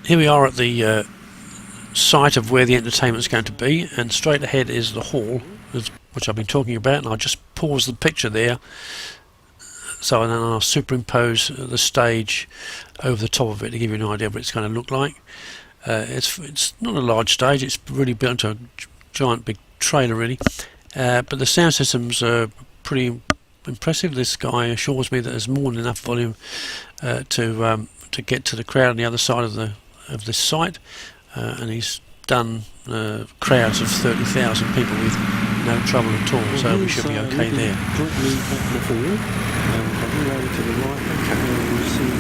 Here we are at the site of where the entertainment is going to be, and straight ahead is the hall, which I've been talking about, and I'll just pause the picture there so then I'll superimpose the stage over the top of it to give you an idea of what it's going to look like. It's not a large stage, it's really built into a giant big trailer really, but the sound systems are pretty impressive. This guy assures me that there's more than enough volume to get to the crowd on the other side of this site, and he's done crowds of 30,000 people with no trouble at all, so we should be okay there.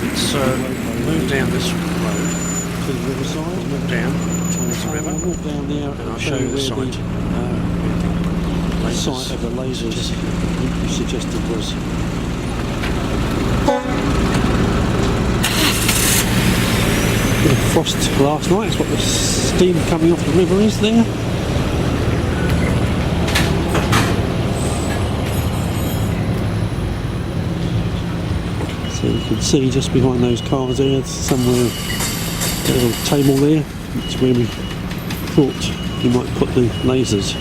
Let's move down this road to the riverside, walk down towards the river, and I'll show you the site. The site of the lasers you suggested was. Bit of frost last night, it's what the steam coming off the river is there. So you can see just behind those cars there, somewhere, a little table there, that's where we thought you might put the lasers.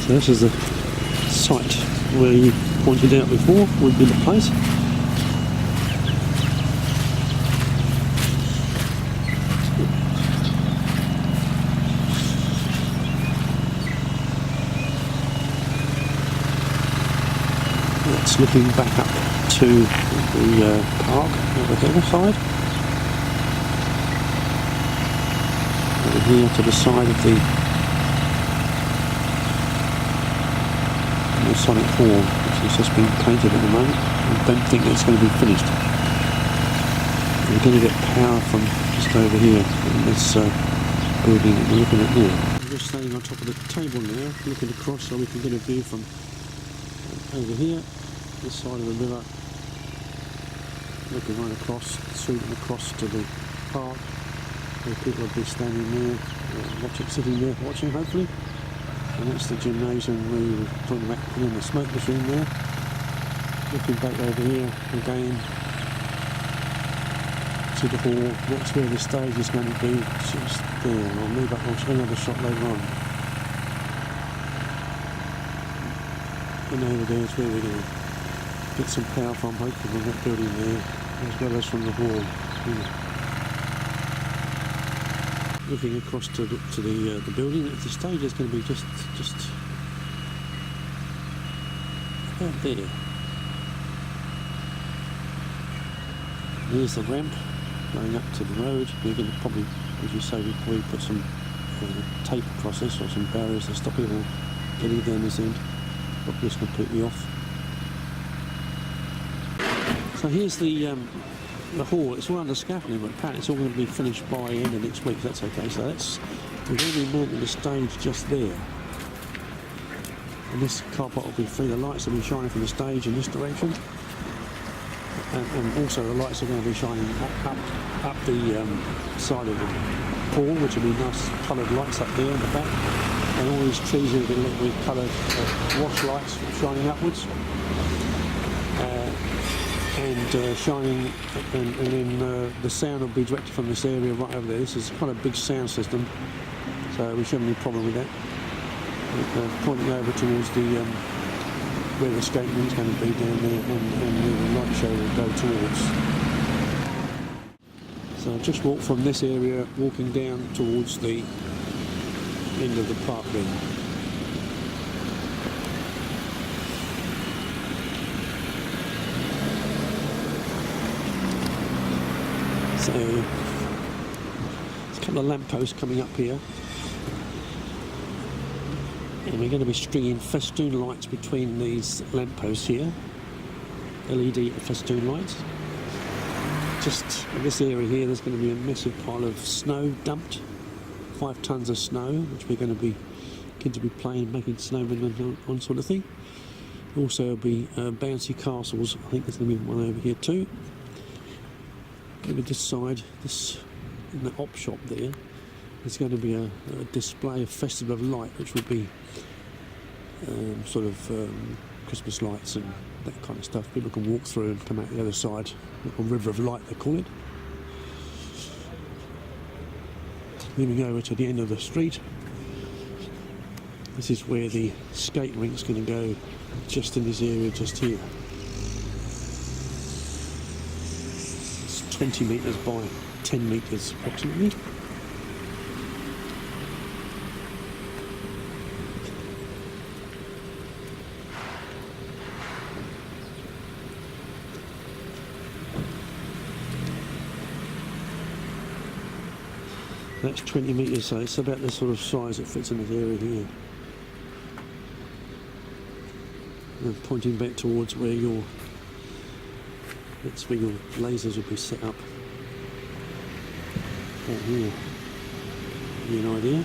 So this is the site where you pointed out before would be the place. It's looking back up to the park over the other side. Over here to the side of the Masonic Hall, which has just been painted at the moment. I don't think it's going to be finished. We're going to get power from just over here in this building that we're looking at now. I'm just standing on top of the table now, looking across so we can get a view from over here, this side of the river, looking right across, shooting across to the park, where people will be standing there, sitting there watching hopefully. And that's the gymnasium where we were talking about putting the smoke machine there. Looking back over here again to the hall, that's where the stage is going to be, just there. I'll show another shot later on. And over there is where we're going to get some power from, hopefully from that building there, as well as from the hall. Looking across to the building, the stage is going to be just about there. There's the ramp going up to the road. We're going to probably, as you say, we'll probably put some tape across this or some barriers to stop people getting down this end. Block this completely off. So here's the hall. It's all under scaffolding, but apparently it's all going to be finished by the end of next week. That's okay. So we're going to be mounting the stage just there, and this car park will be free. The lights will be shining from the stage in this direction, and also the lights are going to be shining up the side of the hall, which will be nice coloured lights up there in the back, and all these trees will be lit with coloured wash lights shining upwards. Shining, and then the sound will be directed from this area right over there. This is quite a big sound system, so we shouldn't have any problem with that. Pointing over towards the where the skate ring's going to be down there, and where the light show will go towards. So I've just walked from this area, walking down towards the end of the park then. So there's a couple of lampposts coming up here, and we're going to be stringing festoon lights between these lampposts here, LED festoon lights. Just in this area here there's going to be a massive pile of snow dumped, 5 tons of snow, which we're going to be kids will be playing, making snowmen on sort of thing. Also there'll be bouncy castles. I think there's going to be one over here too. Over this side, this in the op shop there, there's going to be a display, a festival of light, which will be sort of Christmas lights and that kind of stuff. People can walk through and come out the other side, a river of light they call it. Moving over to the end of the street, this is where the skate rink's going to go, just in this area just here. It's 20 metres by 10 metres approximately. That's 20 metres, so it's about the sort of size that fits in this area here. And pointing back towards where that's where your lasers will be set up. Right here. Give you an idea.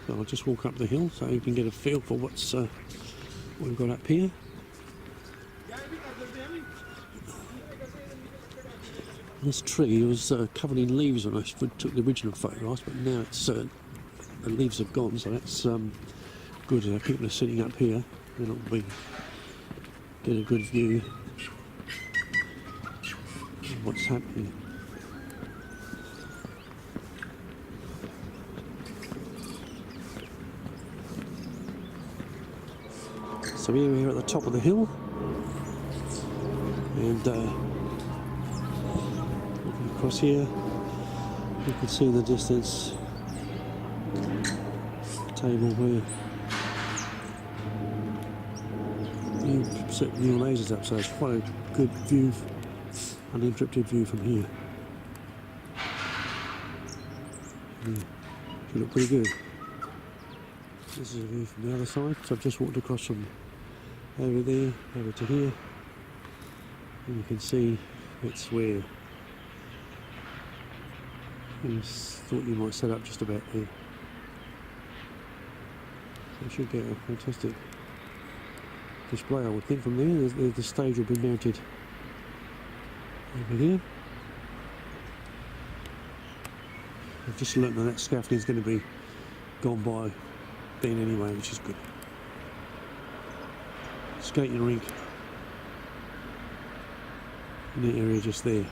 So I'll just walk up the hill so you can get a feel for what we've got up here. This tree was covered in leaves when I took the original photographs, but now it's the leaves have gone, so that's good. People are sitting up here, they'll get a good view of what's happening. So here we are at the top of the hill, and across here you can see in the distance table where you set your lasers up, so it's quite a good view, uninterrupted view from here. Should look pretty good. This is a view from the other side, so I've just walked across from over there over to here, and you can see it's where I thought you might set up just about there. So you should get a fantastic display, I would think, from there. The stage will be mounted over here. I've just learnt that scaffolding is going to be gone by then anyway, which is good. Skating rink in the area just there.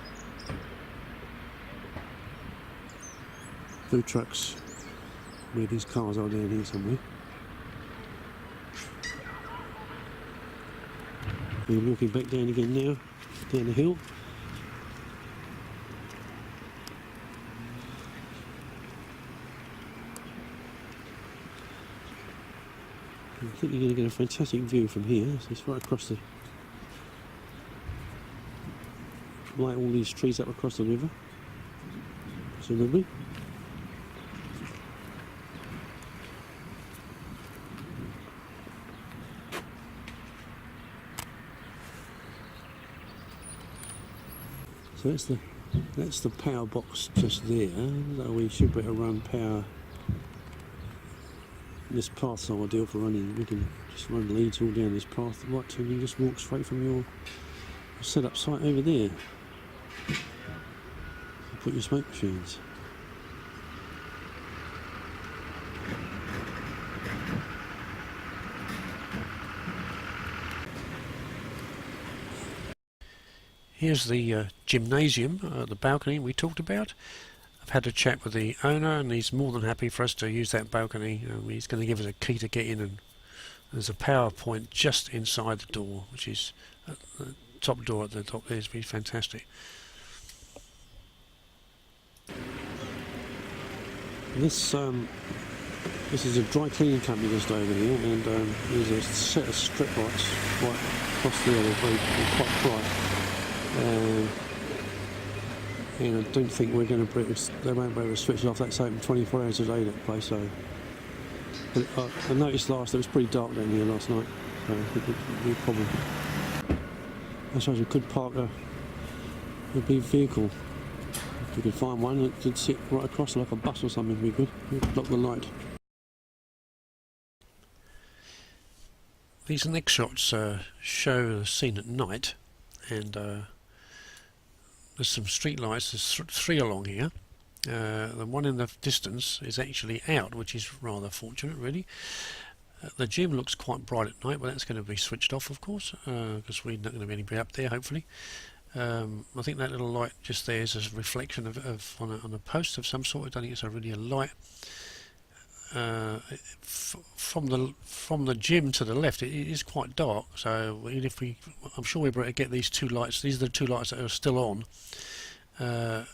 Food trucks where these cars are down here somewhere. We're walking back down again now, down the hill. I think you're going to get a fantastic view from here. So it's right across the, light all these trees up across the river, presumably. So that's the power box just there. So we should better run power. This path's not ideal for running. We can just run leads all down this path right till you just walk straight from your setup site over there. Put your smoke machines. Here's the gymnasium, the balcony we talked about. I've had a chat with the owner and he's more than happy for us to use that balcony. He's going to give us a key to get in, and there's a power point just inside the door, which is the top door at the top there. It's been fantastic. This is a dry cleaning company just over here, and there's a set of strip lights right across there. They're quite bright. And I don't think we're going to they won't be able to switch it off. That's open 24 hours a day, that place. So, but I noticed it was pretty dark down here last night, so it would be a problem. I suppose we could park a big vehicle. If we could find one that could sit right across like a bus or something, would be good. We'd block the light. These next shots show the scene at night, and there's some street lights. There's three along here, The one in the distance is actually out, which is rather fortunate, really. The gym looks quite bright at night, but that's going to be switched off, of course, because we're not going to be anybody up there, hopefully. I think that little light just there is a reflection of on a post of some sort. I don't think it's really a light. From the gym to the left, it is quite dark. So even if I'm sure we're able to get these two lights. These are the two lights that are still on, and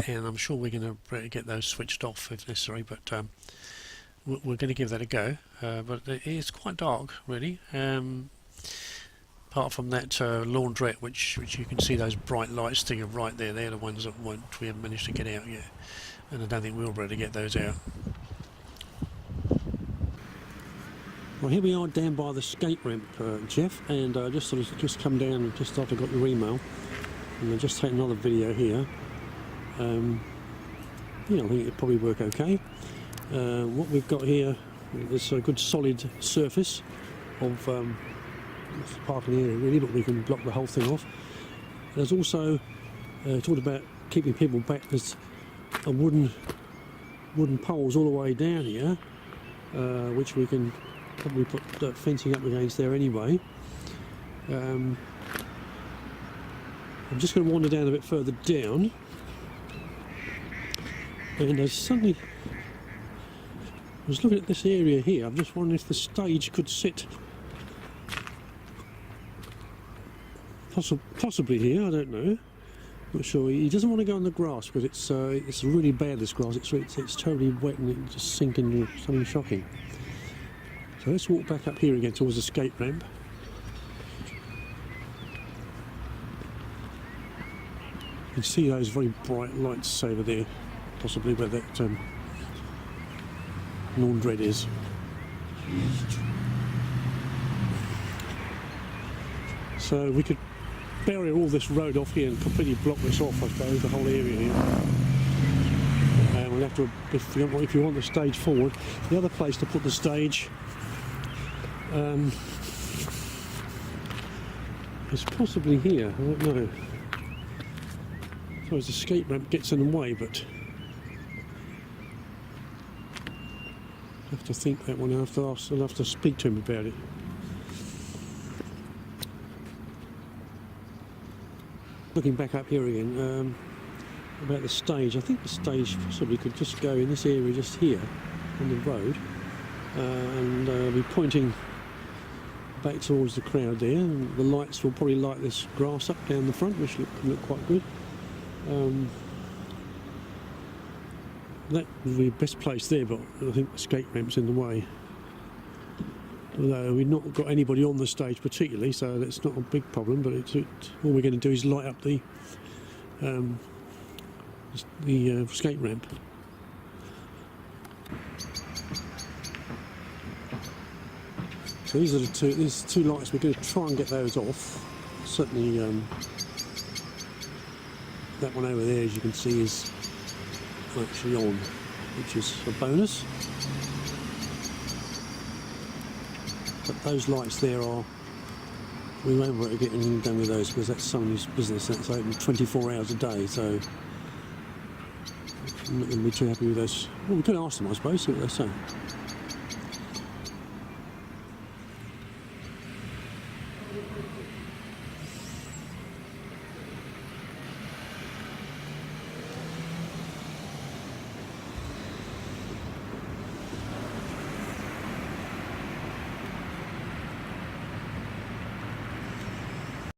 I'm sure we're going to get those switched off if necessary. But we're going to give that a go. But it is quite dark, really. Apart from that laundrette, which you can see those bright lights to your right there. They're the ones that we haven't managed to get out yet, and I don't think we'll be able to get those out. Well, here we are down by the skate ramp, Jeff, and I just come down just after I got your email, and I'll just take another video here. I think it'll probably work okay. What we've got here is a good solid surface of it's the parking area, really, but we can block the whole thing off. There's also talked about keeping people back. There's a wooden poles all the way down here, which we can probably put fencing up against there anyway. I'm just going to wander down a bit further down, and I was looking at this area here. I'm just wondering if the stage could sit possibly here. I don't know. Not sure. He doesn't want to go on the grass because it's really bad, this grass. It's totally wet and it just sink into something shocking. So let's walk back up here again towards the skate ramp. You can see those very bright lights over there, possibly where that laundrette is. So we could barrier all this road off here and completely block this off, I suppose, the whole area here. And we'll have to, if you want the stage forward, the other place to put the stage is possibly here. I don't know. I suppose the skate ramp gets in the way, but I have to think that one. I'll have to speak to him about it. Looking back up here again, about the stage, I think the stage possibly could just go in this area just here on the road, and be pointing back towards the crowd there, and the lights will probably light this grass up down the front, which look quite good. That would be the best place there, but I think the skate ramp's in the way. Although we've not got anybody on the stage particularly, so that's not a big problem, but all we're going to do is light up the skate ramp. So these two lights, we're going to try and get those off. Certainly that one over there, as you can see, is actually on, which is a bonus. But those lights there we won't be able to get anything done with those because that's somebody's business. That's open 24 hours a day, so I'm not going to be too happy with those. Well, we could ask them, I suppose, see what they say.